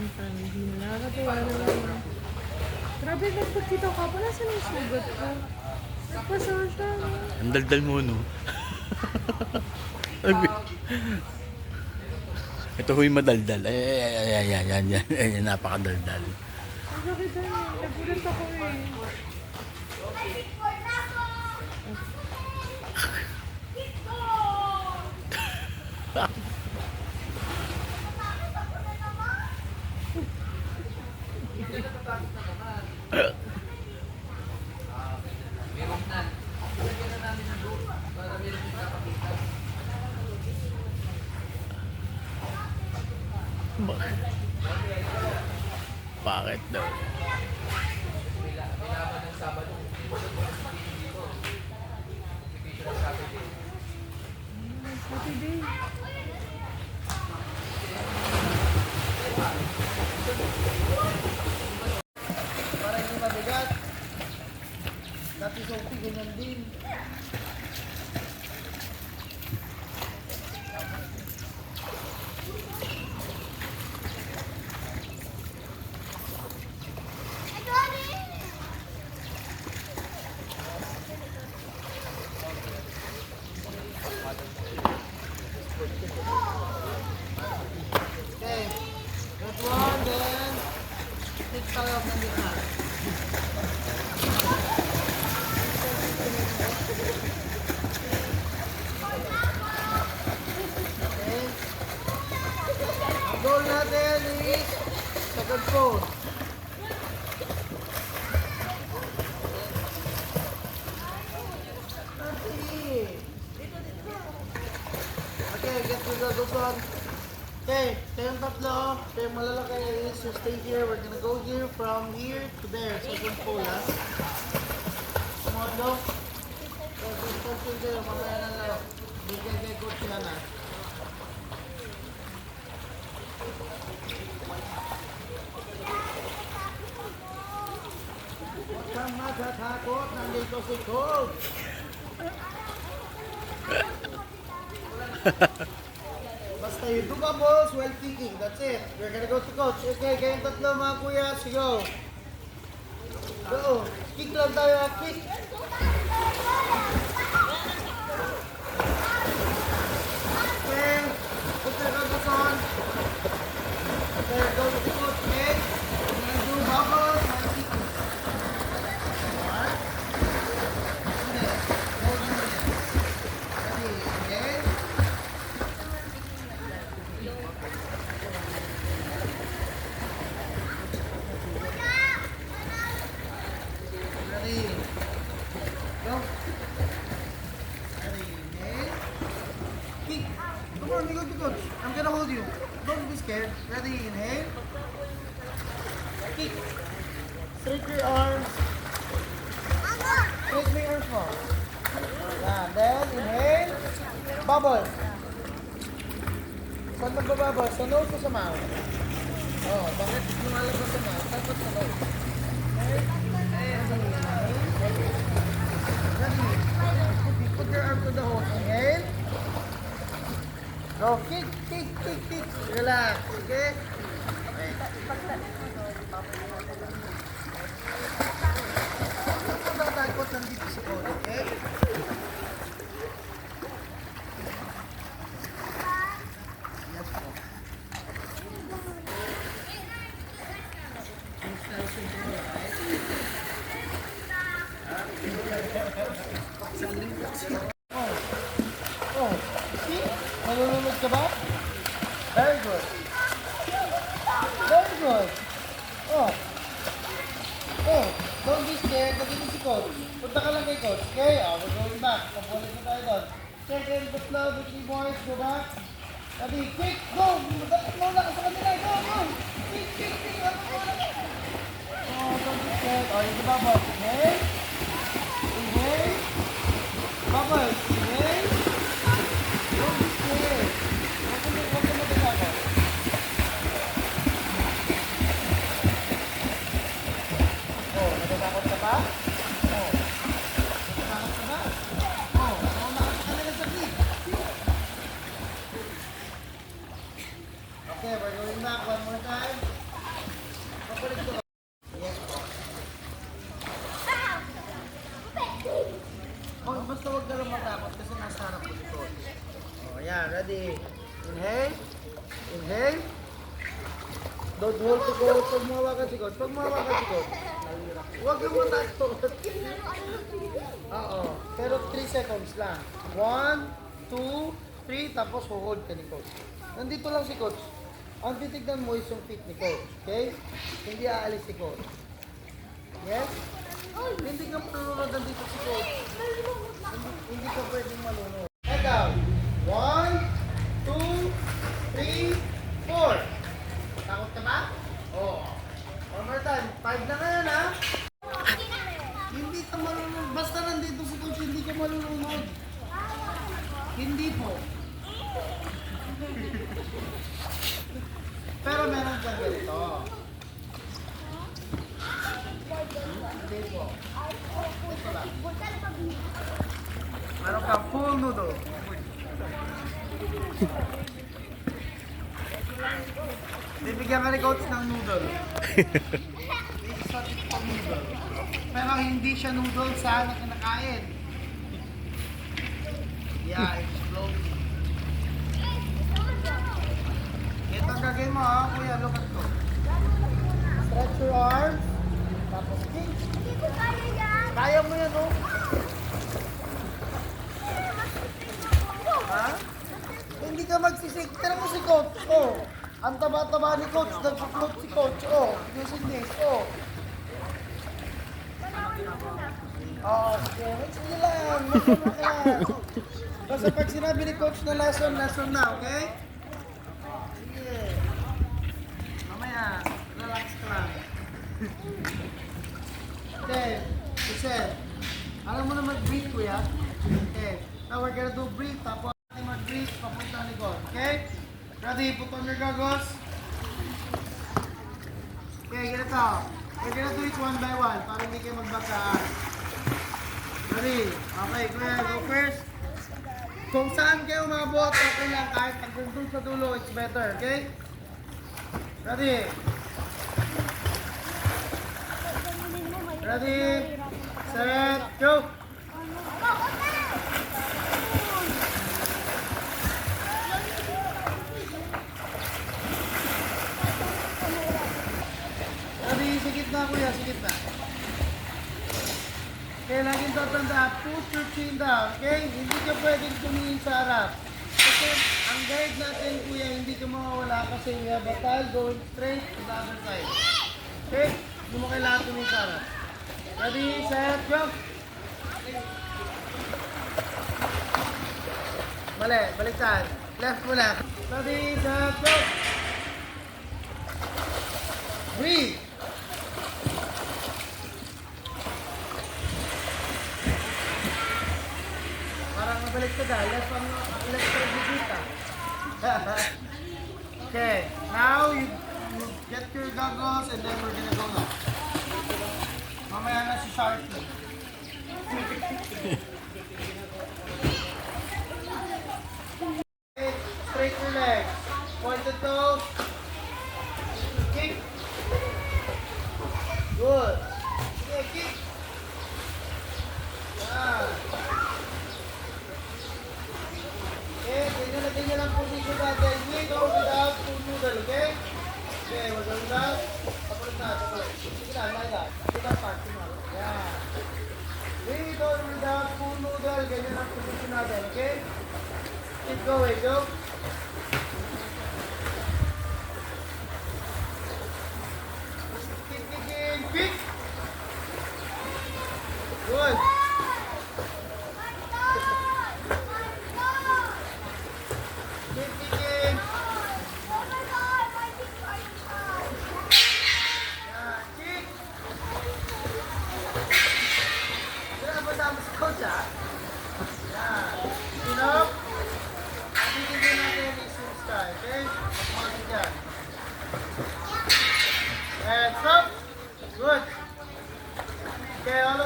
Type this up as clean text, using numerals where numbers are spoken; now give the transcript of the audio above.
Hindi na nakakatawa naman. Grabe, nagpagkita ka pa. Nasaan yung sugat ko? Nagpasama siya. Ang daldal mo, no? Ito huy madaldal. Ay, napakadaldal. Ang sakit na yun. Nagulat ako eh. Bakit daw? Saturday. Para hindi mabigat. Dati Sophie, ganyan din. Okay. That one, then take tayo ng gitna. Okay. Ang goal natin is second pose. Okay, get to the this one. Okay, kayong tatlo, kayong malalaki is you stay here. We're gonna go here from here to there. Second pole, ha? Mondo. Second kayo, mamaya na laro. Bigay kay Coach Hana. Huwag kang matatakot, nandito si Coach. Basta you do balls while kicking. That's it. We're gonna go to coach. Okay, kayong tatlo mga kuya. Go. Go. Kick lang tayo. Kick. Okay. Put your elbows on. Okay, go to the coach. Okay. We're gonna do bubbles while kicking. Alright. Hold on a minute. Ready. Okay. Ready. Go. Ready. Inhale. Kick. Come on, you go to coach. I'm gonna hold you. Don't be scared. Ready. Inhale. Kick. Straight your arms. Straight my arms mo. Yan. Then, inhale. Bubble. Saan magbabubble? Sa nose o sa mouth? Oh, bakit lumalabas sa mouth? Dapat sa nose. Put your arm to the hose. Inhale. Go. Kick, kick, kick, kick. Relax. Okay? Okay. Kung tatakot, nandito si Cody. Okay? Yes po. Oh, see? Nalulunod ka ba? Very good. Very good. Oh. Oh, don't be scared. Nandito si coach. Punta ka lang kay coach. Okay? Oh, we're going back. Pabulit na tayo doon. Second, but now, the three boys, go back. Ready, quick, go! Mula ka sa kanila. Go, go! Quick, quick, quick. Oh, don't be scared. Oh, yung bubble. Inhale. Inhale. Bubble. Inhale. Don't be scared. Huwag ka matatakot. Oh, natatakot ka pa? Oh. Natatakot ka ba? Oh, naunaan ka nila sa clip. Okay, we're going back one more time. Papalit ko. Yes po. Basta huwag ka lang matakot kasi nasa harap ko si coach. O, ayan. Ready? Inhale. Inhale. Don't hold to coach. Pag mahawakan si coach. Pag mahawakan si coach. Huwag kang matakot. Oo. Pero 3 seconds lang. 1, 2, 3. Tapos hold ka ni coach. Nandito lang si coach. Ang titignan mo is yung feet ni coach. Okay? Hindi aalis si coach. Yes? Hindi ka malunod nandito si coach. Hindi ka pwedeng malunod. Head down. 1, 2, 3, 4. Takot ka ba? Oo. One more time. 5 na ngayon, ha? Hindi ka malunod. Basta nandito si coach, hindi ka malunod. Hindi po. Pero meron kang ganito. Hindi po. Ito lang. Meron kang full noodle. Bibigyan ka ni coach ng noodle. Exotic pang noodle. Pero hindi siya noodle sa na kinakain. Yeah, explode. Ito ang gagawin mo, ha? Kuya, look at ko. Stretch your arms. Tapos kick. Kaya mo yan, oh. Ha? Hindi ka magsisik. Tira mo si coach, oh. Ang taba-taba ni coach. Nag-float si coach, oh. Using this, oh. Oh, sige. Sige lang. Masama ka lang. Basta pag sinabi ni coach na lesson, lesson na, okay? Sige. Mamaya, relax ka lang. Okay, listen. Alam mo na mag-breathe, kuya? Okay. Now we're gonna do breathe. Tapos natin mag-breathe papunta ni God. Okay? Ready? Put on your goggles. Okay, ganito. We're gonna do it one by one para hindi kayo magbagkaan. Ready? Okay, kuya, go first. Kung saan kayo umabot, okay lang. Kahit hanggang dun sa dulo, it's better. Okay? Ready? Ready? Set, go! Ready? Sigit na kuya, sigit na. Okay, laging tatanda, put your chin down, okay? Hindi ka pwedeng tumingin sa harap. Kasi ang guide natin, kuya, hindi ka mawawala kasi we have a tile going straight to the other side. Okay? Hindi mo kailangan tumingin sa harap. Ready, set, go! Mali, baliktad. Left mo left. Ready, set, go! Breathe! Parang mabaliktad ah. Left ang dito. Okay, now you get your goggles and then we're gonna go now. Mamaya na si Sharky. Okay, straight your legs. Pointed toes. Kick. Good. Okay, kick. Yeah. Okay, ganyan lang position natin. We go without full noodle, okay? Okay, we're going down. Papalit na, papalit. Sige na, like that. Sige na, part. Yeah. We go without full noodle. Ganyan lang position natin, okay? Keep going, go. Keep kicking, quick. Good. Keep kicking. Yeah, kick. Kaya ba dami sa coach, ha? Yeah. Chin up. Titignan natin yung swim sky, okay? Pagmati dyan. And stop. Good. Okay, all of